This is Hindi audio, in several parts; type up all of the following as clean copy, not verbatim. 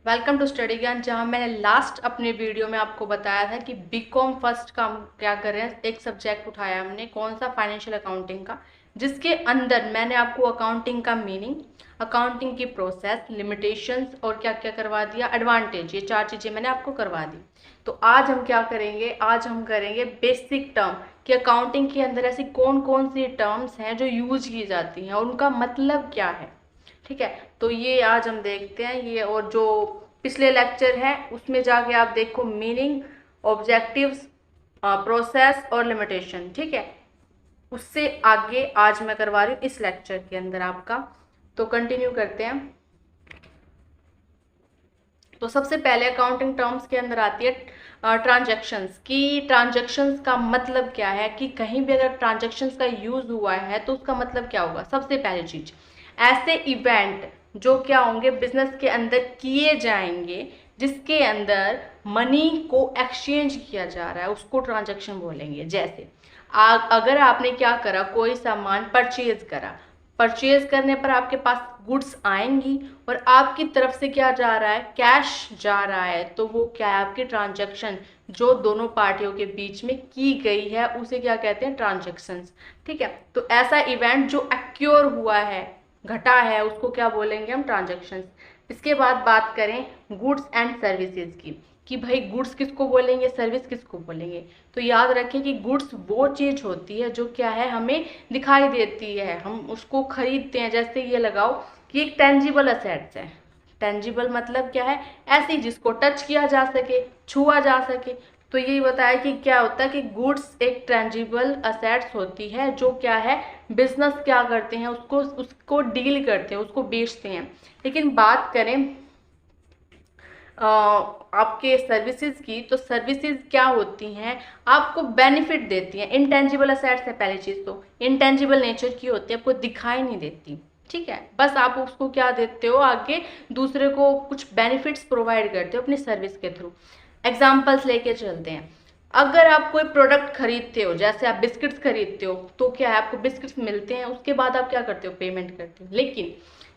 वेलकम टू स्टडी ज्ञान। जहां मैंने लास्ट अपने वीडियो में आपको बताया था कि बीकॉम फर्स्ट का हम क्या कर रहे हैं। एक सब्जेक्ट उठाया हमने, कौन सा, फाइनेंशियल अकाउंटिंग का, जिसके अंदर मैंने आपको अकाउंटिंग का मीनिंग, अकाउंटिंग की प्रोसेस, लिमिटेशंस और क्या क्या करवा दिया, एडवांटेज, ये 4 चीज़ें मैंने आपको करवा दी। तो आज हम क्या करेंगे, आज हम करेंगे बेसिक टर्म कि अकाउंटिंग के अंदर ऐसी कौन कौन सी टर्म्स हैं जो यूज की जाती हैं और उनका मतलब क्या है। ठीक है, तो ये आज हम देखते हैं ये। और जो पिछले लेक्चर है उसमें जाके आप देखो मीनिंग, ऑब्जेक्टिव्स, प्रोसेस और लिमिटेशन। ठीक है, उससे आगे आज मैं करवा रही हूँ इस लेक्चर के अंदर आपका। तो कंटिन्यू करते हैं। तो सबसे पहले अकाउंटिंग टर्म्स के अंदर आती है ट्रांजैक्शंस की। ट्रांजैक्शंस का मतलब क्या है कि कहीं भी अगर ट्रांजैक्शंस का यूज हुआ है तो उसका मतलब क्या होगा। सबसे पहली चीज, ऐसे इवेंट जो क्या होंगे, बिजनेस के अंदर किए जाएंगे जिसके अंदर मनी को एक्सचेंज किया जा रहा है, उसको ट्रांजैक्शन बोलेंगे। जैसे अगर आपने क्या करा, कोई सामान परचेज करा, परचेज करने पर आपके पास गुड्स आएंगी और आपकी तरफ से क्या जा रहा है, कैश जा रहा है, तो वो क्या है, आपकी ट्रांजैक्शन जो दोनों पार्टियों के बीच में की गई है उसे क्या कहते हैं, ट्रांजैक्शंस। ठीक है, तो ऐसा इवेंट जो एक्योर हुआ है, घटा है, उसको क्या बोलेंगे हम, ट्रांजैक्शंस। इसके बाद बात करें गुड्स एंड सर्विसेज की, कि भाई गुड्स किसको बोलेंगे, सर्विस किसको बोलेंगे। तो याद रखें कि गुड्स वो चीज होती है जो क्या है, हमें दिखाई देती है, हम उसको खरीदते हैं। जैसे ये लगाओ कि एक टेंजिबल असेट्स है। टेंजिबल मतलब क्या है, ऐसी जिसको टच किया जा सके, छुआ जा सके। तो यही बताया कि क्या होता है कि गुड्स एक टेंजिबल असेट्स होती है जो क्या है, बिजनेस क्या करते हैं, उसको उसको डील करते हैं, उसको बेचते हैं। लेकिन बात करें आपके सर्विसेज की, तो सर्विसेज क्या होती हैं, आपको बेनिफिट देती हैं। इनटेंजिबल असेट्स है पहली चीज, तो इनटेंजिबल नेचर की होती है, आपको दिखाई नहीं देती। ठीक है, बस आप उसको क्या देते हो, आगे दूसरे को कुछ बेनिफिट्स प्रोवाइड करते हो अपनी सर्विस के थ्रू। एग्जाम्पल्स लेके चलते हैं। अगर आप कोई प्रोडक्ट खरीदते हो, जैसे आप बिस्किट्स खरीदते हो, तो क्या है, आपको बिस्किट्स मिलते हैं, उसके बाद आप क्या करते हो, पेमेंट करते हो। लेकिन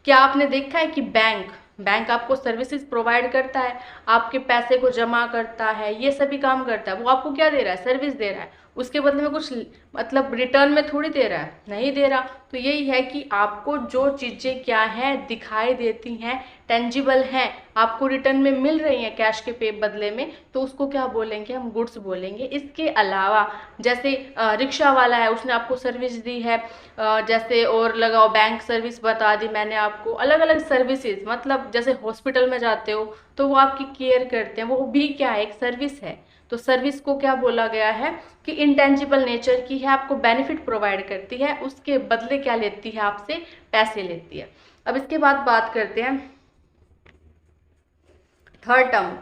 क्या आपने देखा है कि बैंक बैंक आपको सर्विसेज प्रोवाइड करता है, आपके पैसे को जमा करता है, ये सभी काम करता है, वो आपको क्या दे रहा है, सर्विस दे रहा है। उसके बदले में कुछ मतलब रिटर्न में थोड़ी दे रहा है, नहीं दे रहा। तो यही है कि आपको जो चीज़ें क्या हैं, दिखाई देती हैं, टेंजिबल हैं, आपको रिटर्न में मिल रही हैं कैश के पे बदले में, तो उसको क्या बोलेंगे, हम गुड्स बोलेंगे। इसके अलावा जैसे रिक्शा वाला है, उसने आपको सर्विस दी है, जैसे और लगाओ बैंक सर्विस बता दी मैंने आपको, अलग अलग सर्विसेज, मतलब जैसे हॉस्पिटल में जाते हो तो वो आपकी केयर करते हैं, वो भी क्या है, एक सर्विस है। तो सर्विस को क्या बोला गया है कि इंटेंजिबल नेचर की है, आपको बेनिफिट प्रोवाइड करती है, उसके बदले क्या लेती है, आपसे पैसे लेती है। अब इसके बाद बात करते हैं थर्ड टर्म,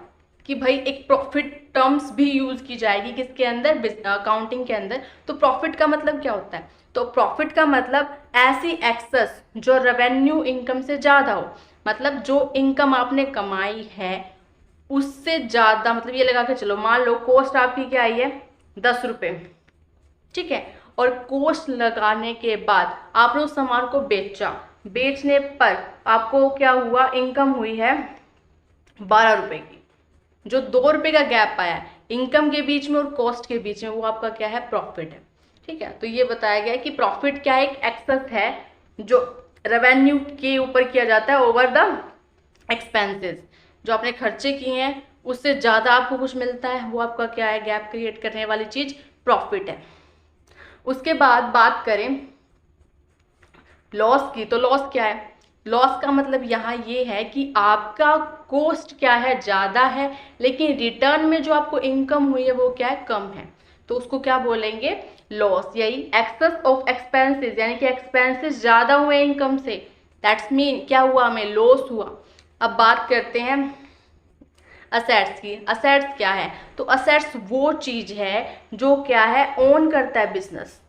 कि भाई एक प्रॉफिट टर्म्स भी यूज की जाएगी किसके अंदर, अकाउंटिंग के अंदर। तो प्रॉफिट का मतलब क्या होता है, तो प्रॉफिट का मतलब ऐसी एक्सेस जो रेवेन्यू इनकम से ज्यादा हो, मतलब जो इनकम आपने कमाई है उससे ज्यादा, मतलब ये लगा के चलो, मान लो कॉस्ट आपकी क्या आई है, 10 रुपये। ठीक है, और कोस्ट लगाने के बाद आपने उस सामान को बेचा, बेचने पर आपको क्या हुआ, इनकम हुई है 12 रुपए की। जो 2 रुपए का गैप आया इनकम के बीच में और कॉस्ट के बीच में, वो आपका क्या है, प्रॉफिट है। ठीक है, तो ये बताया गया है कि प्रॉफिट क्या है, एक एक्सेस है जो रेवेन्यू के ऊपर किया जाता है ओवर द एक्सपेंसेस। जो आपने खर्चे किए हैं उससे ज़्यादा आपको कुछ मिलता है, वो आपका क्या है, गैप क्रिएट करने वाली चीज़ प्रॉफिट है। उसके बाद बात करें लॉस की, तो लॉस क्या है, लॉस का मतलब यहाँ ये है कि आपका कॉस्ट क्या है, ज़्यादा है, लेकिन रिटर्न में जो आपको इनकम हुई है वो क्या है, कम है। तो उसको क्या बोलेंगे, लॉस। यही एक्सेस ऑफ एक्सपेंसेस, यानी कि एक्सपेंसेस ज़्यादा हुए इनकम से, दैट्स मीन क्या हुआ, हमें लॉस हुआ। अब बात करते हैं असेट्स की। असेट्स क्या है, तो असेट्स वो चीज़ है जो क्या है, ओन करता है बिजनेस।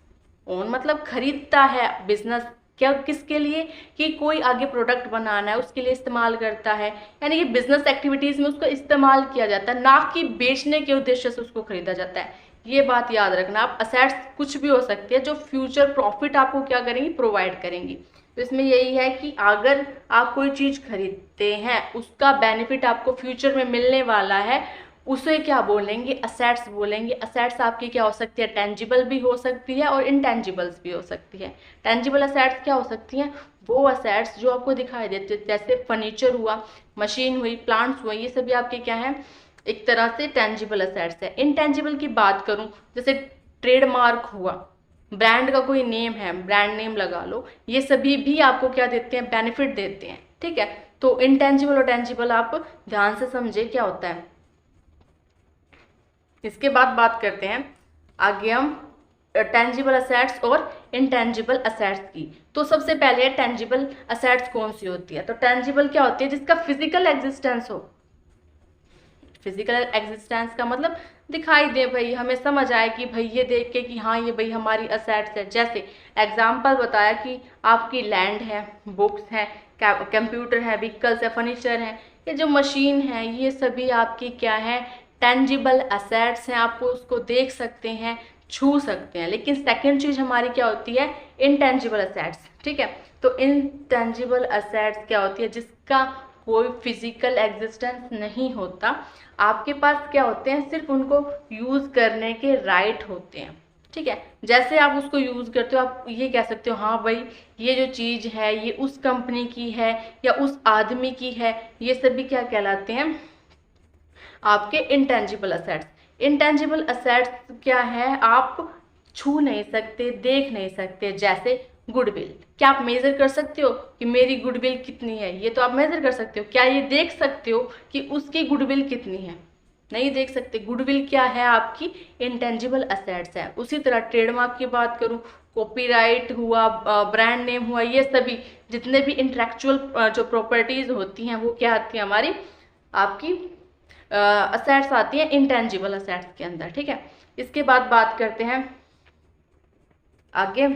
ओन मतलब खरीदता है बिजनेस, क्या, किसके लिए, कि कोई आगे प्रोडक्ट बनाना है उसके लिए इस्तेमाल करता है, यानी कि बिजनेस एक्टिविटीज में उसको इस्तेमाल किया जाता है, ना कि बेचने के उद्देश्य से उसको खरीदा जाता है। ये बात याद रखना आप, असेट्स कुछ भी हो सकती है जो फ्यूचर प्रॉफिट आपको क्या करेंगी, प्रोवाइड करेंगी। तो इसमें यही है कि अगर आप कोई चीज़ खरीदते हैं, उसका बेनिफिट आपको फ्यूचर में मिलने वाला है, उसे क्या बोलेंगे, असेट्स बोलेंगे। असेट्स आपकी क्या हो सकती है, टेंजिबल भी हो सकती है और इनटेंजिबल्स भी हो सकती है। टेंजिबल असेट्स क्या हो सकती हैं, वो असेट्स जो आपको दिखाई देते हैं, जैसे फर्नीचर हुआ, मशीन हुई, प्लांट्स हुए, ये सभी आपके क्या हैं, एक तरह से टेंजिबल असेट्स है। इनटेंजिबल की बात करूं, जैसे ट्रेडमार्क हुआ, ब्रांड का कोई नेम है, ब्रांड नेम लगा लो, ये सभी भी आपको क्या देते हैं, बेनिफिट देते हैं। ठीक है, तो इनटेंजिबल और टेंजिबल आप ध्यान से समझे क्या होता है। इसके बाद बात करते हैं आगे हम टेंजिबल असेट्स और इनटेंजिबल असेट्स की। तो सबसे पहले टेंजिबल असेट्स कौन सी होती है, तो टेंजिबल क्या होती है, जिसका फिजिकल एग्जिस्टेंस हो। फिजिकल एग्जिस्टेंस का मतलब दिखाई दे भाई, हमें समझ आए कि भाई ये देख के कि हाँ ये भाई हमारी असेट्स है। जैसे एग्जांपल बताया कि आपकी लैंड है, बुक्स हैं, कंप्यूटर है, व्हीकल्स है, फर्नीचर है, ये जो मशीन है, ये सभी आपकी क्या है, टेंजिबल असेट्स हैं। आपको उसको देख सकते हैं, छू सकते हैं। लेकिन सेकंड चीज हमारी क्या होती है, इनटेंजिबल असेट्स। ठीक है, तो इनटेंजिबल असेट्स क्या होती है, जिसका कोई फिजिकल एग्जिस्टेंस नहीं होता, आपके पास क्या होते हैं, सिर्फ उनको यूज करने के राइट होते हैं। ठीक है, जैसे आप उसको यूज करते हो, आप ये कह सकते हो हाँ भाई ये जो चीज है ये उस कंपनी की है या उस आदमी की है, ये सभी क्या कहलाते हैं, आपके इंटेंजिबल असेट्स। इंटेंजिबल असेट्स क्या है, आप छू नहीं सकते, देख नहीं सकते। जैसे गुडविल, क्या आप मेजर कर सकते हो कि मेरी गुडविल कितनी है, ये तो आप मेजर कर सकते हो। क्या ये देख सकते हो कि उसकी गुडविल कितनी है, नहीं देख सकते। गुडविल क्या है, आपकी इंटेंजिबल असेट्स है। उसी तरह ट्रेडमार्क की बात करूं, कॉपीराइट हुआ, ब्रांड नेम हुआ, ये सभी जितने भी इंटेलेक्चुअल जो प्रॉपर्टीज होती हैं वो क्या आती है, हमारी आपकी असेट्स आती हैं इंटेंजिबल असेट्स के अंदर। ठीक है, इसके बाद बात करते हैं आगे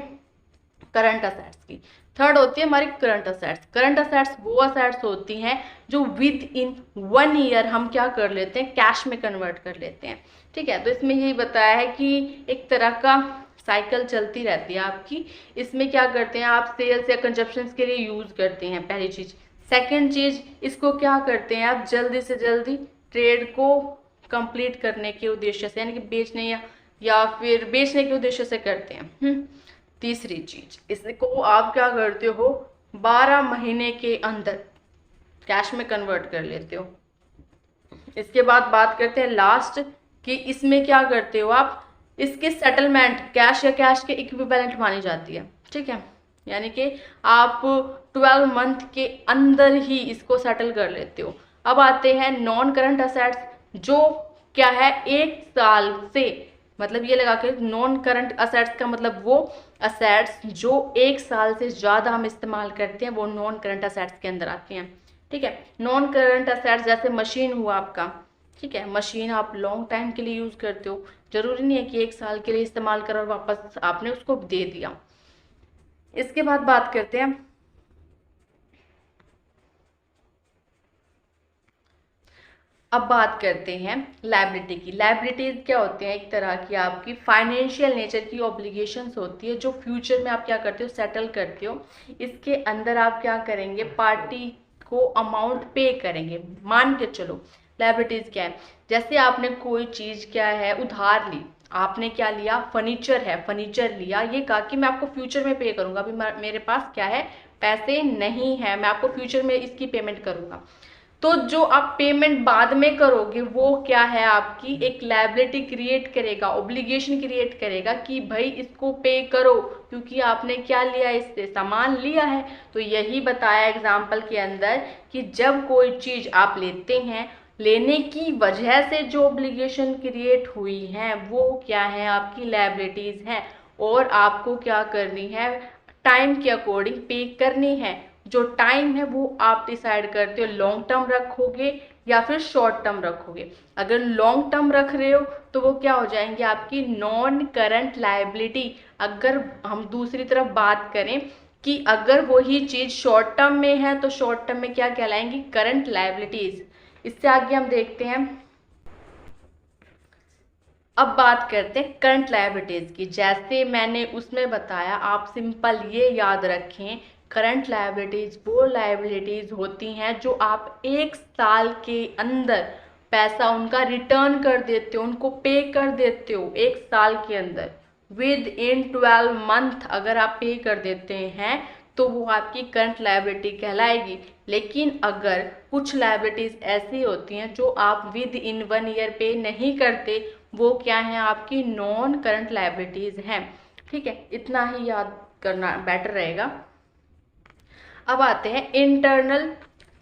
करंट असेट्स की। थर्ड होती है हमारी करंट असेट्स। करंट असेट्स वो असेट्स होती हैं जो विद इन 1 ईयर हम क्या कर लेते हैं, कैश में कन्वर्ट कर लेते हैं। ठीक है, तो इसमें यही बताया है कि एक तरह का साइकिल चलती रहती है आपकी। इसमें क्या करते हैं, आप सेल्स या कंजप्शन के लिए यूज करते हैं, पहली चीज। सेकेंड चीज, इसको क्या करते हैं आप, जल्दी से जल्दी ट्रेड को कंप्लीट करने के उद्देश्य से, यानी कि बेचने या फिर बेचने के उद्देश्य से करते हैं। तीसरी चीज, इसको आप क्या करते हो, 12 महीने के अंदर कैश में कन्वर्ट कर लेते हो। इसके बाद बात करते हैं लास्ट कि इसमें क्या करते हो आप, इसके सेटलमेंट कैश या कैश के इक्विवेलेंट मानी जाती है। ठीक है, यानी कि आप 12 मंथ के अंदर ही इसको सेटल कर लेते हो। अब आते हैं नॉन करंट असेट्स, जो क्या है, 1 साल से, मतलब ये लगा के नॉन करंट असेट्स का मतलब वो असेट्स जो 1 साल से ज़्यादा हम इस्तेमाल करते हैं, वो नॉन करंट असेट्स के अंदर आते हैं। ठीक है, नॉन करंट असेट्स जैसे मशीन हुआ आपका। ठीक है, मशीन आप लॉन्ग टाइम के लिए यूज़ करते हो, जरूरी नहीं है कि 1 साल के लिए इस्तेमाल करो और वापस आपने उसको दे दिया। इसके बाद बात करते हैं अब बात करते हैं लायबिलिटी की। लायबिलिटीज क्या होती हैं, एक तरह की आपकी फाइनेंशियल नेचर की ऑब्लिगेशंस होती है, जो फ्यूचर में आप क्या करते हो, सेटल करते हो। इसके अंदर आप क्या करेंगे, पार्टी को अमाउंट पे करेंगे। मान के चलो लायबिलिटीज क्या है, जैसे आपने कोई चीज क्या है उधार ली, आपने क्या लिया, फर्नीचर है, फर्नीचर लिया, ये कहा कि मैं आपको फ्यूचर में पे करूंगा, अभी मेरे पास क्या है, पैसे नहीं है, मैं आपको फ्यूचर में इसकी पेमेंट करूंगा। तो जो आप पेमेंट बाद में करोगे वो क्या है, आपकी एक लायबिलिटी क्रिएट करेगा, ऑब्लिगेशन क्रिएट करेगा कि भाई इसको पे करो, क्योंकि आपने क्या लिया, इससे सामान लिया है। तो यही बताया एग्जाम्पल के अंदर कि जब कोई चीज आप लेते हैं, लेने की वजह से जो ऑब्लिगेशन क्रिएट हुई है वो क्या है, आपकी लायबिलिटीज है, और आपको क्या करनी है, टाइम के अकॉर्डिंग पे करनी है। जो टाइम है वो आप डिसाइड करते हो, लॉन्ग टर्म रखोगे या फिर शॉर्ट टर्म रखोगे। अगर लॉन्ग टर्म रख रहे हो तो वो क्या हो जाएंगे, आपकी नॉन करंट लायबिलिटी। अगर हम दूसरी तरफ बात करें कि अगर वही चीज शॉर्ट टर्म में है तो शॉर्ट टर्म में क्या कहलाएंगी, करंट लायबिलिटीज। इससे आगे हम देखते हैं, अब बात करते हैं करंट लायबिलिटीज की। जैसे मैंने उसमें बताया, आप सिंपल ये याद रखें, करंट लायबिलिटीज वो लायबिलिटीज होती हैं जो आप 1 साल के अंदर पैसा उनका रिटर्न कर देते हो, उनको पे कर देते हो 1 साल के अंदर। विद इन 12 मंथ अगर आप पे कर देते हैं तो वो आपकी करंट लायबिलिटी कहलाएगी। लेकिन अगर कुछ लायबिलिटीज ऐसी होती हैं जो आप विद इन 1 ईयर पे नहीं करते, वो क्या है, आपकी नॉन करंट लायबिलिटीज हैं। ठीक है, इतना ही याद करना बेटर रहेगा। अब आते हैं इंटरनल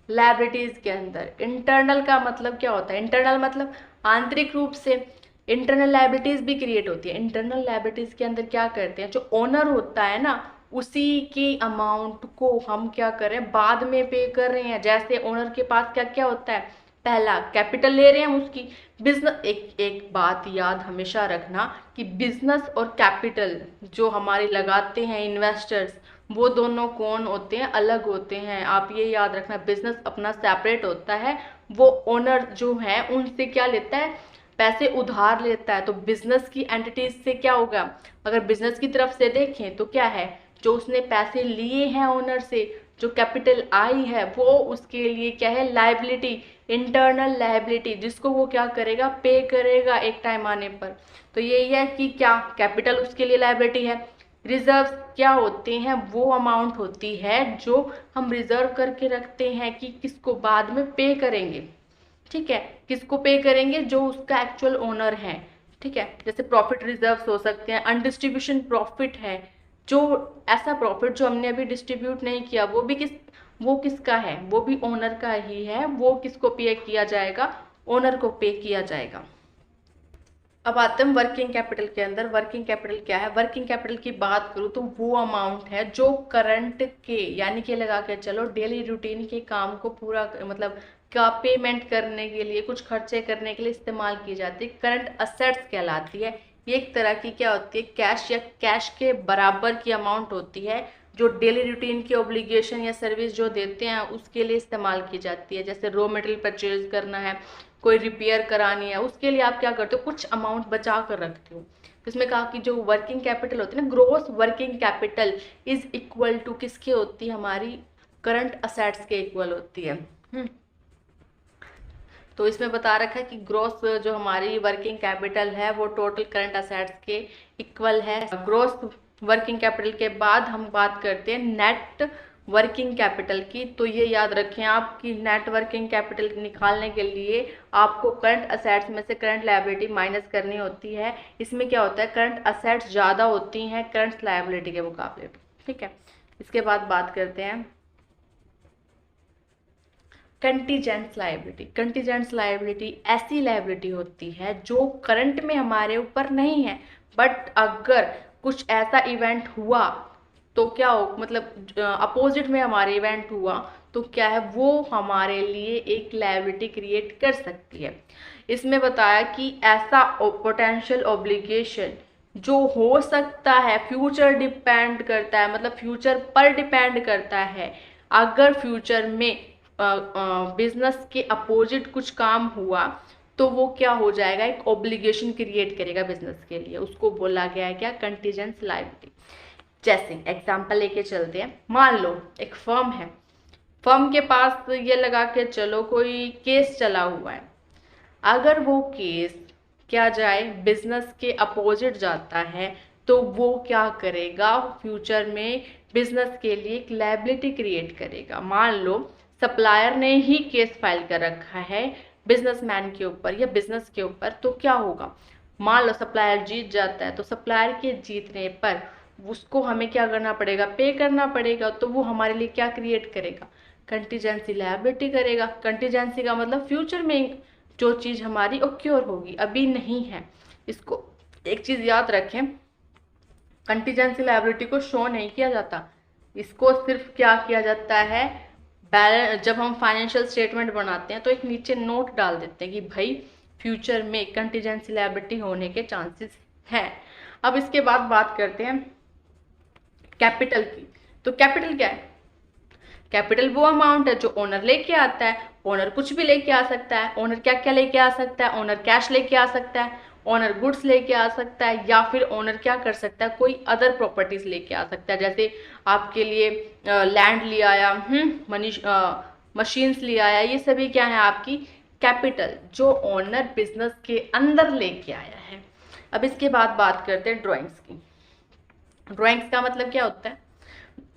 लायबिलिटीज के अंदर। इंटरनल का मतलब क्या होता है? इंटरनल मतलब आंतरिक रूप से। इंटरनल लायबिलिटीज भी क्रिएट होती है। इंटरनल लायबिलिटीज के अंदर क्या करते हैं, जो ओनर होता है ना, उसी की अमाउंट को हम क्या कर रहे हैं, बाद में पे कर रहे हैं। जैसे ओनर के पास क्या क्या होता है, पहला कैपिटल ले रहे हैं उसकी। बिजनेस, एक बात याद हमेशा रखना कि बिजनेस और कैपिटल जो हमारे लगाते हैं इन्वेस्टर्स, वो दोनों कौन होते हैं, अलग होते हैं। आप ये याद रखना, बिजनेस अपना सेपरेट होता है, वो ओनर जो है उनसे क्या लेता है, पैसे उधार लेता है। तो बिजनेस की एंटिटीज से क्या होगा, अगर बिजनेस की तरफ से देखें तो क्या है, जो उसने पैसे लिए हैं ओनर से, जो कैपिटल आई है, वो उसके लिए क्या है, लायबिलिटी, इंटरनल लायबिलिटी, जिसको वो क्या करेगा, पे करेगा एक टाइम आने पर। तो यही है कि क्या कैपिटल उसके लिए लायबिलिटी है। रिजर्व क्या होते हैं, वो अमाउंट होती है जो हम रिजर्व करके रखते हैं कि किसको बाद में पे करेंगे। ठीक है, किसको पे करेंगे, जो उसका एक्चुअल ओनर है। ठीक है, जैसे प्रॉफिट रिजर्व्स हो सकते हैं। अनडिस्ट्रीब्यूशन प्रॉफिट है, जो ऐसा प्रॉफिट जो हमने अभी डिस्ट्रीब्यूट नहीं किया, वो किसका है, वो भी ओनर का ही है। वो किसको पे किया जाएगा, ओनर को पे किया जाएगा। अब आते हैं वर्किंग कैपिटल के अंदर। वर्किंग कैपिटल क्या है? वर्किंग कैपिटल की बात करूँ तो वो अमाउंट है जो करंट के, यानी कि लगा के चलो डेली रूटीन के काम को पूरा मतलब का पेमेंट करने के लिए, कुछ खर्चे करने के लिए इस्तेमाल की जाती है। करंट असेट्स कहलाती है। ये एक तरह की क्या होती है, कैश या कैश के बराबर की अमाउंट होती है, जो डेली रूटीन की ऑब्लिगेशन या सर्विस जो देते हैं उसके लिए इस्तेमाल की जाती है। जैसे रॉ मटेरियल परचेज करना है, कोई रिपेयर करानी है, उसके लिए आप क्या करते हो, कुछ अमाउंट बचा कर रखते हो। इसमें कहा कि जो वर्किंग कैपिटल होती है ना, gross working capital is equal to किसके होती है, हमारी करंट असेट्स के इक्वल होती है। तो इसमें बता रखा है कि ग्रोस जो हमारी वर्किंग कैपिटल है वो टोटल करंट असेट्स के इक्वल है। ग्रोस वर्किंग कैपिटल के बाद हम बात करते हैं नेट वर्किंग कैपिटल की। तो ये याद रखें आप कि नेट वर्किंग कैपिटल निकालने के लिए आपको करंट असेट्स में से करंट लायबिलिटी माइनस करनी होती है। इसमें क्या होता है, करंट असेट्स ज़्यादा होती हैं करंट लायबिलिटी के मुकाबले। ठीक है, इसके बाद बात करते हैं कंटीजेंट लायबिलिटी। कंटीजेंट लायबिलिटी ऐसी लायबिलिटी होती है जो करंट में हमारे ऊपर नहीं है, बट अगर कुछ ऐसा इवेंट हुआ तो क्या हो, मतलब अपोजिट में हमारे इवेंट हुआ तो क्या है, वो हमारे लिए एक लायबिलिटी क्रिएट कर सकती है। इसमें बताया कि ऐसा पोटेंशियल ऑब्लिगेशन जो हो सकता है, फ्यूचर डिपेंड करता है, मतलब फ्यूचर पर डिपेंड करता है। अगर फ्यूचर में बिजनेस के अपोजिट कुछ काम हुआ तो वो क्या हो जाएगा, एक ऑब्लिगेशन क्रिएट करेगा बिजनेस के लिए। उसको बोला गया है क्या, कंटीजेंट लायबिलिटी। जैसे एग्जांपल लेके चलते हैं, मान लो एक फर्म है, फर्म के पास ये लगा के चलो कोई केस चला हुआ है। अगर वो केस क्या जाए, बिजनेस के अपोजिट जाता है, तो वो क्या करेगा, फ्यूचर में बिजनेस के लिए एक लायबिलिटी क्रिएट करेगा। मान लो सप्लायर ने ही केस फाइल कर रखा है बिजनेसमैन के ऊपर या बिजनेस के ऊपर, तो क्या होगा, मान लो सप्लायर जीत जाता है, तो सप्लायर के जीतने पर उसको हमें क्या करना पड़ेगा, पे करना पड़ेगा। तो वो हमारे लिए क्या क्रिएट करेगा, कंटीजेंसी लायबिलिटी करेगा। कंटीजेंसी का मतलब फ्यूचर में जो चीज़ हमारी ओक्योर होगी, अभी नहीं है। इसको एक चीज़ याद रखें, कंटीजेंसी लायबिलिटी को शो नहीं किया जाता, इसको सिर्फ क्या किया जाता है, जब हम फाइनेंशियल स्टेटमेंट बनाते हैं तो एक नीचे नोट डाल देते हैं कि भाई फ्यूचर में कंटीजेंसी लायबिलिटी होने के चांसेस हैं। अब इसके बाद बात करते हैं कैपिटल की। तो कैपिटल क्या है, कैपिटल वो अमाउंट है जो ओनर लेके आता है। ओनर कुछ भी लेके आ सकता है। ओनर क्या क्या लेके आ सकता है, ओनर कैश लेके आ सकता है, ओनर गुड्स लेके आ सकता है, या फिर ओनर क्या कर सकता है, कोई अदर प्रॉपर्टीज लेके आ सकता है। जैसे आपके लिए लैंड ले आया, मशीन्स ले आया, ये सभी क्या है आपकी कैपिटल जो ओनर बिजनेस के अंदर लेके आया है। अब इसके बाद बात करते हैं ड्राइंग्स की। ड्राइंग्स का मतलब क्या होता है,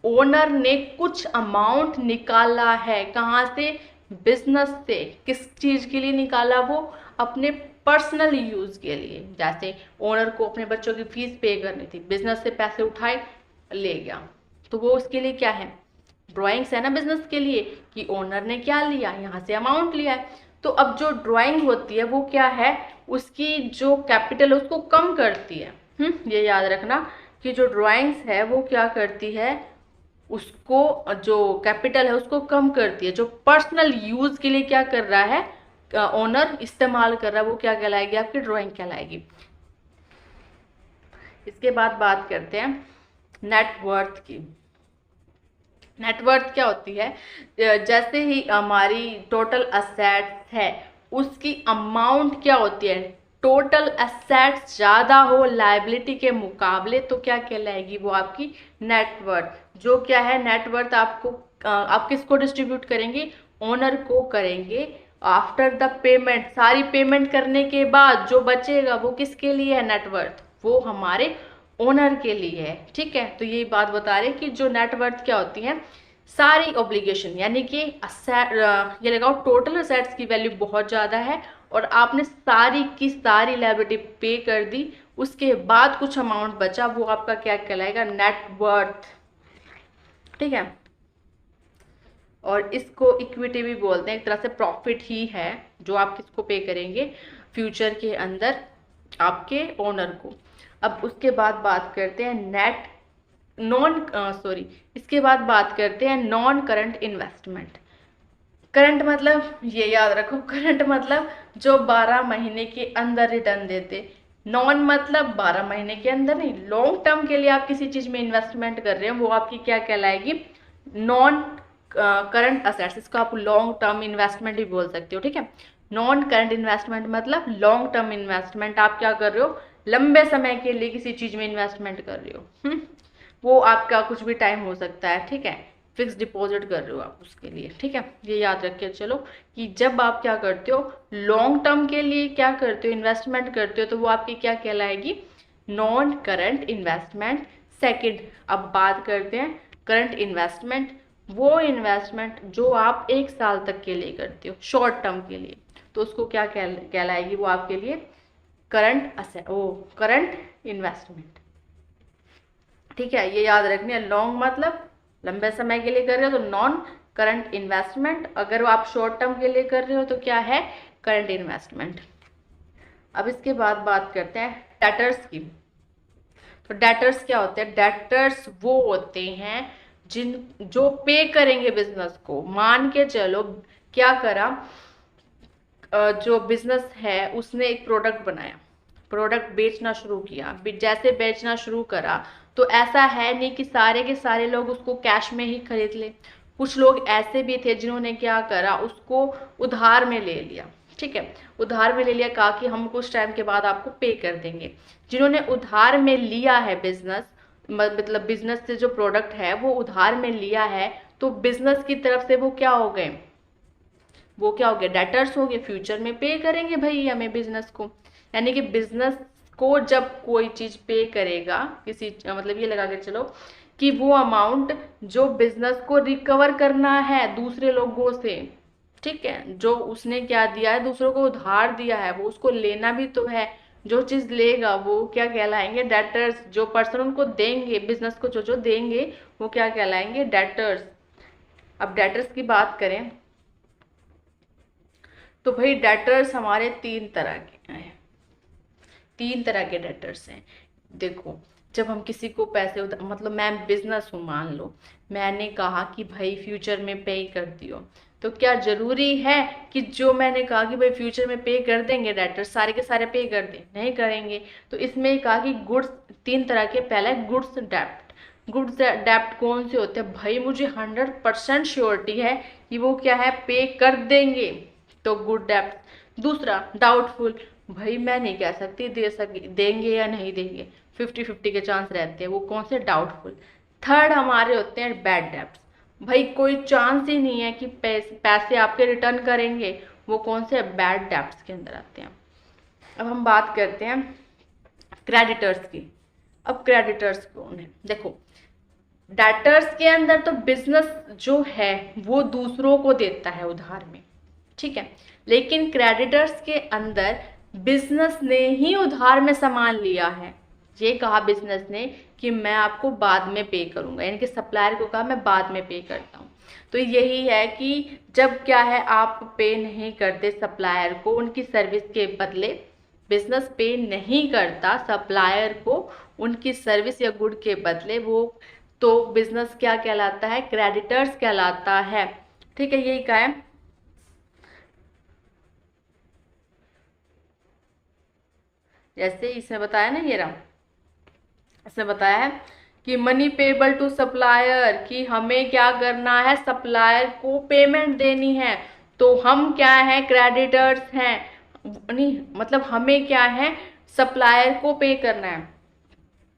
ओनर ने कुछ अमाउंट निकाला है, कहाँ से, बिजनेस से। किस चीज के लिए निकाला, वो अपने पर्सनल यूज के लिए। जैसे ओनर को अपने बच्चों की फीस पे करनी थी, बिजनेस से पैसे उठाए ले गया, तो वो उसके लिए क्या है, ड्राइंग्स है ना बिजनेस के लिए, कि ओनर ने क्या लिया, यहाँ से अमाउंट लिया है। तो अब जो ड्राइंग होती है वो क्या है, उसकी जो कैपिटल है उसको कम करती है। ये याद रखना कि जो ड्राइंग्स है वो क्या करती है, उसको जो कैपिटल है उसको कम करती है। जो पर्सनल यूज के लिए क्या कर रहा है ओनर, इस्तेमाल कर रहा है, वो क्या कहलाएगी, आपकी ड्राइंग कहलाएगी। इसके बाद बात करते हैं नेटवर्थ की। नेटवर्थ क्या होती है, जैसे ही हमारी टोटल असेट्स है उसकी अमाउंट क्या होती है, टोटल असेट्स ज़्यादा हो लायबिलिटी के मुकाबले तो क्या कहलाएगी, वो आपकी नेटवर्थ। जो क्या है नेटवर्थ आपको आप किसको डिस्ट्रीब्यूट करेंगे, ओनर को करेंगे। आफ्टर द पेमेंट, सारी पेमेंट करने के बाद जो बचेगा वो किसके लिए है, नेटवर्थ, वो हमारे ओनर के लिए है। ठीक है, तो यही बात बता रहे कि जो नेटवर्थ क्या होती है, सारी ऑब्लिगेशन, यानी कि ये लगाओ टोटल असेट्स की वैल्यू बहुत ज़्यादा है और आपने सारी की सारी लायबिलिटी पे कर दी, उसके बाद कुछ अमाउंट बचा, वो आपका क्या कहलाएगा, नेटवर्थ। ठीक है, और इसको इक्विटी भी बोलते हैं, एक तरह से प्रॉफिट ही है जो आप किसको पे करेंगे, फ्यूचर के अंदर आपके ओनर को। अब उसके बाद बात करते हैं इसके बाद बात करते हैं नॉन करंट इन्वेस्टमेंट। करंट मतलब ये याद रखो, करंट मतलब जो 12 महीने के अंदर रिटर्न देते। नॉन मतलब 12 महीने के अंदर नहीं, लॉन्ग टर्म के लिए आप किसी चीज में इन्वेस्टमेंट कर रहे हैं, वो आपकी क्या कहलाएगी, नॉन करंट असेट्स। इसको आप लॉन्ग टर्म इन्वेस्टमेंट भी बोल सकते हो। ठीक है, नॉन करंट इन्वेस्टमेंट मतलब लॉन्ग टर्म इन्वेस्टमेंट, आप क्या कर रहे हो, लंबे समय के लिए किसी चीज में इन्वेस्टमेंट कर रहे हो। वो आपका कुछ भी टाइम हो सकता है। ठीक है, फिक्स डिपॉजिट कर रहे हो आप उसके लिए। ठीक है, ये याद रख के चलो कि जब आप क्या करते हो, लॉन्ग टर्म के लिए क्या करते हो, इन्वेस्टमेंट करते हो, तो वो आपकी क्या कहलाएगी, नॉन करंट इन्वेस्टमेंट। सेकंड, अब बात करते हैं करंट इन्वेस्टमेंट, वो इन्वेस्टमेंट जो आप 1 साल तक के लिए करते हो, शॉर्ट टर्म के लिए, तो उसको क्या कहलाएगी, वो आपके लिए करंट इन्वेस्टमेंट। ठीक है, ये याद रखनी है, लॉन्ग मतलब लंबे समय के लिए कर रहे हो तो नॉन करंट इन्वेस्टमेंट, अगर वो आप शॉर्ट टर्म के लिए कर रहे हो तो क्या है, करंट इन्वेस्टमेंट। अब इसके बाद बात करते हैं डेटर्स की। तो डेटर्स क्या होते हैं, डेटर्स वो होते हैं जो पे करेंगे बिजनेस को। मान के चलो क्या करा, जो बिजनेस है उसने एक प्रोडक्ट बनाया, प्रोडक्ट बेचना शुरू किया, जैसे बेचना शुरू करा तो ऐसा है नहीं कि सारे के सारे लोग उसको कैश में ही खरीद ले। कुछ लोग ऐसे भी थे जिन्होंने क्या करा, उसको उधार में ले लिया। ठीक है, उधार में ले लिया, कहा कि हम कुछ टाइम के बाद आपको पे कर देंगे। जिन्होंने उधार में लिया है बिजनेस, मतलब बिजनेस से जो प्रोडक्ट है वो उधार में लिया है, तो बिजनेस की तरफ से वो क्या हो गए, वो क्या हो गए, डेटर्स हो गए। फ्यूचर में पे करेंगे भाई हमें बिजनेस को, यानी कि बिजनेस को जब कोई चीज पे करेगा, किसी मतलब ये लगा के चलो कि वो अमाउंट जो बिजनेस को रिकवर करना है दूसरे लोगों से। ठीक है, जो उसने क्या दिया है, दूसरों को उधार दिया है, वो उसको लेना भी तो है। जो चीज लेगा वो क्या कहलाएंगे, डेटर्स। जो पर्सन उनको देंगे, बिजनेस को जो जो देंगे वो क्या कहलाएंगे, डेटर्स। अब डेटर्स की बात करें तो भाई डेटर्स हमारे 3 तरह के हैं, 3 तरह के डेटर्स हैं। देखो, जब हम किसी को पैसे मतलब मैं बिजनेस हूँ, मान लो मैंने कहा कि भाई फ्यूचर में पे कर दियो, तो क्या जरूरी है कि जो मैंने कहा कि भाई फ्यूचर में पे कर देंगे डेटर्स सारे के सारे पे कर दें, नहीं करेंगे। तो इसमें कहा कि गुड्स 3 तरह के, पहला है गुड्स डेप्ट। गुड्स डेप्ट कौन से होते हैं भाई, मुझे 100% श्योरिटी है कि वो क्या है, पे कर देंगे, तो गुड डेप्ट। दूसरा डाउटफुल, भाई मैं नहीं कह सकती देंगे या नहीं देंगे, 50-50 के चांस रहते हैं। वो कौन से? डाउटफुल। थर्ड हमारे होते हैं बैड डेब्ट्स। भाई कोई चांस ही नहीं है कि पैसे आपके रिटर्न करेंगे। वो कौन से? बैड डेब्ट्स के अंदर आते हैं। अब हम बात करते हैं क्रेडिटर्स की। अब क्रेडिटर्स कौन है? देखो, डेटर्स के अंदर तो बिजनेस जो है वो दूसरों को देता है उधार में, ठीक है। लेकिन क्रेडिटर्स के अंदर बिजनेस ने ही उधार में सामान लिया है। ये कहा बिजनेस ने कि मैं आपको बाद में पे करूंगा, यानी कि सप्लायर को कहा मैं बाद में पे करता हूँ। तो यही है कि जब क्या है, आप पे नहीं करते सप्लायर को उनकी सर्विस के बदले, बिजनेस पे नहीं करता सप्लायर को उनकी सर्विस या गुड के बदले, वो तो बिजनेस क्या कहलाता है? क्रेडिटर्स कहलाता है, ठीक है। यही कहा है। जैसे इसमें बताया ना, ये रहा, इसमें बताया है कि मनी पेबल टू सप्लायर, कि हमें क्या करना है? सप्लायर को पेमेंट देनी है। तो हम क्या है? क्रेडिटर्स हैं। नहीं, मतलब हमें क्या है? सप्लायर को पे करना है।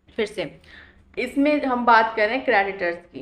फिर से इसमें हम बात करें क्रेडिटर्स की।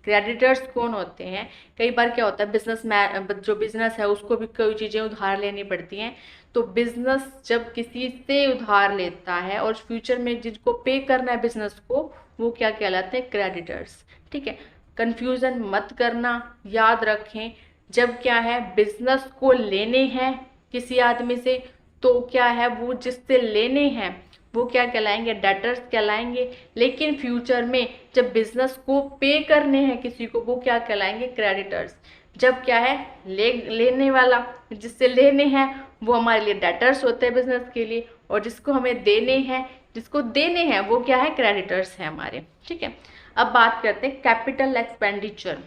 क्रेडिटर्स कौन होते हैं? कई बार क्या होता है, बिजनेस मैन जो बिजनेस है उसको भी कोई चीज़ें उधार लेनी पड़ती हैं। तो बिजनेस जब किसी से उधार लेता है और फ्यूचर में जिनको पे करना है बिजनेस को, वो क्या कहलाते हैं? क्रेडिटर्स, ठीक है। कंफ्यूजन मत करना, याद रखें। जब क्या है, बिजनेस को लेने हैं किसी आदमी से, तो क्या है, वो जिससे लेने हैं वो क्या कहलाएंगे? डेटर्स कहलाएंगे। लेकिन फ्यूचर में जब बिजनेस को पे करने हैं किसी को, वो क्या कहलाएंगे? क्रेडिटर्स। जब क्या है, लेने वाला जिससे लेने हैं वो हमारे लिए डेटर्स होते हैं बिजनेस के लिए, और जिसको देने हैं वो क्या है? क्रेडिटर्स हैं हमारे, ठीक है। अब बात करते हैं कैपिटल एक्सपेंडिचर।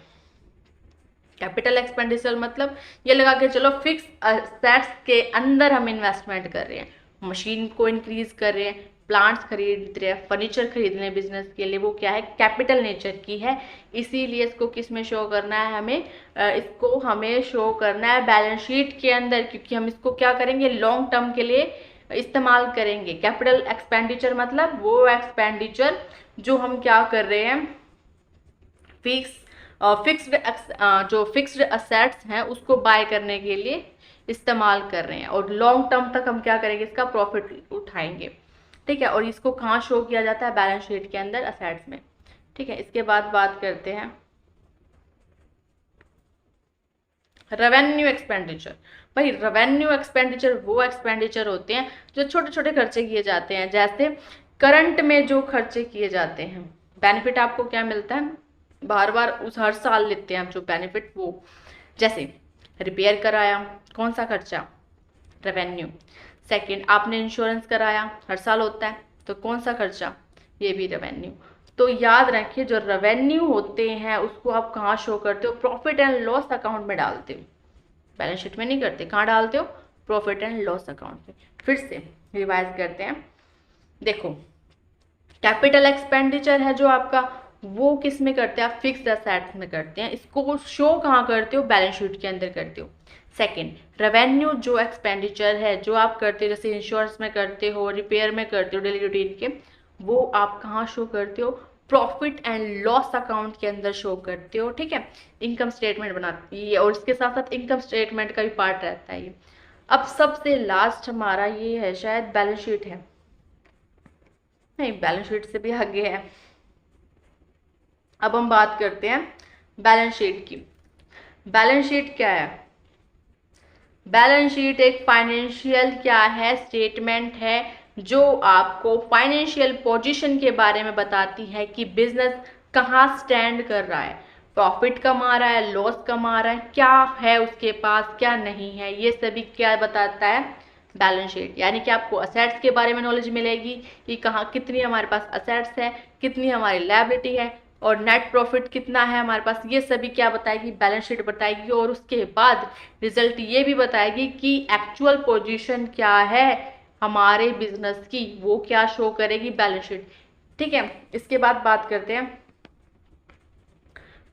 कैपिटल एक्सपेंडिचर मतलब ये लगा के चलो फिक्स असेट्स के अंदर हम इन्वेस्टमेंट कर रहे हैं, मशीन को इंक्रीज कर रहे हैं, प्लांट्स खरीद रहे हैं, फर्नीचर खरीद रहे हैं बिजनेस के लिए, वो क्या है? कैपिटल नेचर की है। इसीलिए इसको किस में शो करना है हमें? इसको हमें शो करना है बैलेंस शीट के अंदर, क्योंकि हम इसको क्या करेंगे? लॉन्ग टर्म के लिए इस्तेमाल करेंगे। कैपिटल एक्सपेंडिचर मतलब वो एक्सपेंडिचर जो हम क्या कर रहे हैं? जो फिक्स्ड असेट्स हैं उसको बाय करने के लिए इस्तेमाल कर रहे हैं, और लॉन्ग टर्म तक हम क्या करेंगे? इसका प्रॉफिट उठाएंगे, ठीक है। और इसको कहाँ शो किया जाता है? बैलेंस शीट के अंदर, असेट्स में, ठीक है। इसके बाद बात करते हैं रेवेन्यू एक्सपेंडिचर। भाई रेवेन्यू एक्सपेंडिचर वो एक्सपेंडिचर होते हैं जो छोटे छोटे खर्चे किए जाते हैं, जैसे करंट में जो खर्चे किए जाते हैं। बेनिफिट आपको क्या मिलता है? बार बार उस हर साल लेते हैं हम जो बेनिफिट, वो जैसे रिपेयर कराया, कौन सा खर्चा? रेवेन्यू। सेकंड, आपने इंश्योरेंस कराया, हर साल होता है, तो कौन सा खर्चा? ये भी रेवेन्यू। तो याद रखिए, जो रेवेन्यू होते हैं उसको आप कहाँ शो करते हो? प्रॉफिट एंड लॉस अकाउंट में डालते हो, बैलेंस शीट में नहीं करते। कहाँ डालते हो? प्रॉफिट एंड लॉस अकाउंट में। फिर से रिवाइज करते हैं। देखो, कैपिटल एक्सपेंडिचर है जो आपका, वो किस में करते हैं? आप फिक्स्ड असेट्स में करते हैं। इसको शो कहाँ करते हो? बैलेंस शीट के अंदर करते हो। सेकंड, रेवेन्यू जो एक्सपेंडिचर है जो आप करते हो, जैसे इंश्योरेंस में करते हो, रिपेयर में करते हो डेली रूटीन के, वो आप कहाँ शो करते हो? प्रॉफिट एंड लॉस अकाउंट के अंदर शो करते हो, ठीक है। इनकम स्टेटमेंट बनाती है, और इसके साथ साथ इनकम स्टेटमेंट का भी पार्ट रहता है ये। अब सबसे लास्ट हमारा ये है, शायद बैलेंस शीट है, नहीं बैलेंस शीट से भी आगे है। अब हम बात करते हैं बैलेंस शीट की। बैलेंस शीट क्या है? बैलेंस शीट एक फाइनेंशियल क्या है? स्टेटमेंट है जो आपको फाइनेंशियल पोजीशन के बारे में बताती है कि बिजनेस कहाँ स्टैंड कर रहा है, प्रॉफिट कमा रहा है, लॉस कमा रहा है, क्या है उसके पास, क्या नहीं है, ये सभी क्या बताता है? Balance sheet. यानी कि आपको असेट्स के बारे में नॉलेज मिलेगी कि कहाँ कितनी हमारे पास असेट्स है, कितनी हमारी लायबिलिटी है, और नेट प्रॉफिट कितना है हमारे पास, ये सभी क्या बताएगी? बैलेंस शीट बताएगी। और उसके बाद रिजल्ट ये भी बताएगी कि एक्चुअल पोजीशन क्या है हमारे बिजनेस की, वो क्या शो करेगी? बैलेंस शीट, ठीक है। इसके बाद बात करते हैं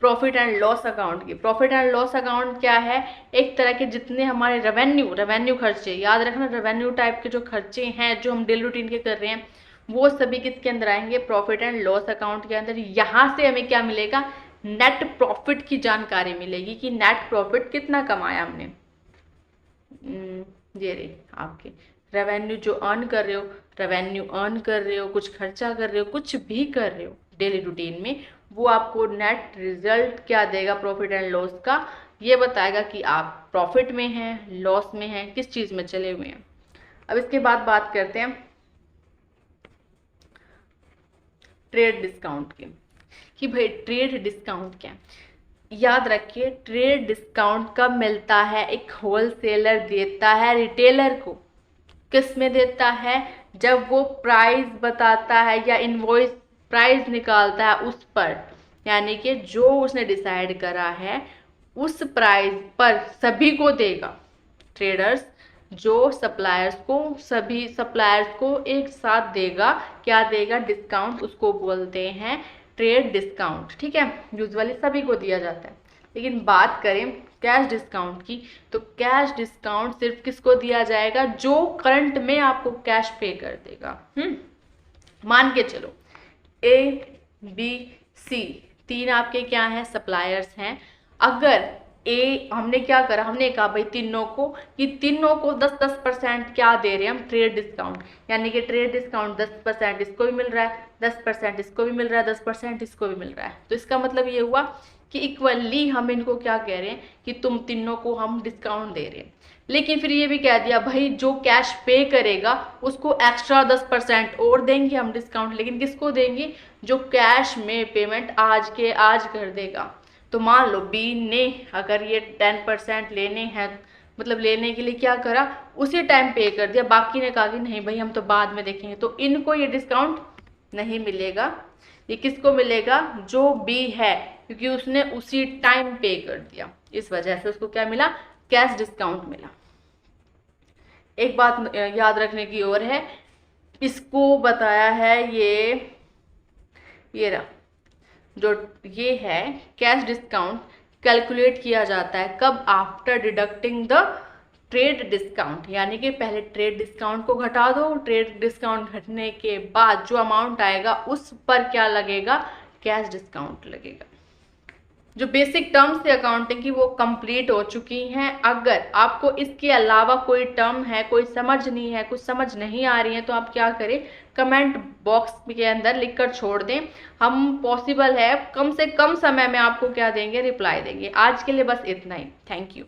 प्रॉफिट एंड लॉस अकाउंट की। प्रॉफिट एंड लॉस अकाउंट क्या है, एक तरह के जितने हमारे रेवेन्यू खर्चे, याद रखना रेवेन्यू टाइप के जो खर्चे हैं जो हम डेली रूटीन के कर रहे हैं वो सभी किसके अंदर आएंगे, प्रॉफिट एंड लॉस अकाउंट के अंदर। यहाँ से हमें क्या मिलेगा, नेट प्रॉफिट की जानकारी मिलेगी कि नेट प्रॉफिट कितना कमाया हमने। ये रही आपके रेवेन्यू जो अर्न कर रहे हो, रेवेन्यू अर्न कर रहे हो, कुछ खर्चा कर रहे हो, कुछ भी कर रहे हो डेली रूटीन में, वो आपको नेट रिजल्ट क्या देगा प्रॉफिट एंड लॉस का, ये बताएगा कि आप प्रॉफिट में हैं, लॉस में हैं, किस चीज़ में चले हुए हैं। अब इसके बाद बात करते हैं ट्रेड डिस्काउंट की, कि भाई ट्रेड डिस्काउंट क्या है। याद रखिए ट्रेड डिस्काउंट कब मिलता है, एक होलसेलर देता है रिटेलर को। किस में देता है, जब वो प्राइस बताता है या इनवॉइस प्राइस निकालता है उस पर, यानी कि जो उसने डिसाइड करा है उस प्राइस पर सभी को देगा। ट्रेडर्स जो सप्लायर्स को, सभी सप्लायर्स को एक साथ देगा, क्या देगा, डिस्काउंट, उसको बोलते हैं ट्रेड डिस्काउंट। ठीक है, यूजुअली सभी को दिया जाता है। लेकिन बात करें कैश डिस्काउंट की, तो कैश डिस्काउंट सिर्फ किसको दिया जाएगा, जो करंट में आपको कैश पे कर देगा। मान के चलो ए बी सी तीन आपके क्या हैं, सप्लायर्स हैं। अगर ए हमने क्या करा, हमने कहा भाई तीनों को कि तीनों को 10% क्या दे रहे हैं हम, ट्रेड डिस्काउंट, यानी कि ट्रेड डिस्काउंट 10% इसको भी मिल रहा है, 10% इसको भी मिल रहा है, 10% इसको भी मिल रहा है। तो इसका मतलब ये हुआ कि इक्वली हम इनको क्या कह रहे हैं कि तुम तीनों को हम डिस्काउंट दे रहे हैं। लेकिन फिर ये भी कह दिया भाई जो कैश पे करेगा उसको एक्स्ट्रा 10% और देंगे हम डिस्काउंट, लेकिन किसको देंगे, जो कैश में पेमेंट आज के आज कर देगा। तो मान लो बी ने अगर ये 10% लेने हैं, मतलब लेने के लिए क्या करा, उसी टाइम पे कर दिया, बाकी ने कहा कि नहीं भाई हम तो बाद में देखेंगे, तो इनको ये डिस्काउंट नहीं मिलेगा। ये किसको मिलेगा, जो बी है, क्योंकि उसने उसी टाइम पे कर दिया, इस वजह से उसको क्या मिला, कैश डिस्काउंट मिला। एक बात याद रखने की और है, इसको बताया है ये रहा, जो ये है कैश डिस्काउंट कैलकुलेट किया जाता है कब, after deducting the trade discount, यानी कि पहले ट्रेड डिस्काउंट को घटा दो, ट्रेड डिस्काउंट घटने के बाद जो अमाउंट आएगा उस पर क्या लगेगा, कैश डिस्काउंट लगेगा। जो बेसिक टर्म्स थे अकाउंटिंग की वो कंप्लीट हो चुकी हैं। अगर आपको इसके अलावा कोई टर्म है, कोई समझ नहीं है, कुछ समझ नहीं आ रही है, तो आप क्या करें, कमेंट बॉक्स के अंदर लिखकर छोड़ दें। हम पॉसिबल है कम से कम समय में आपको क्या देंगे, रिप्लाई देंगे। आज के लिए बस इतना ही। Thank you.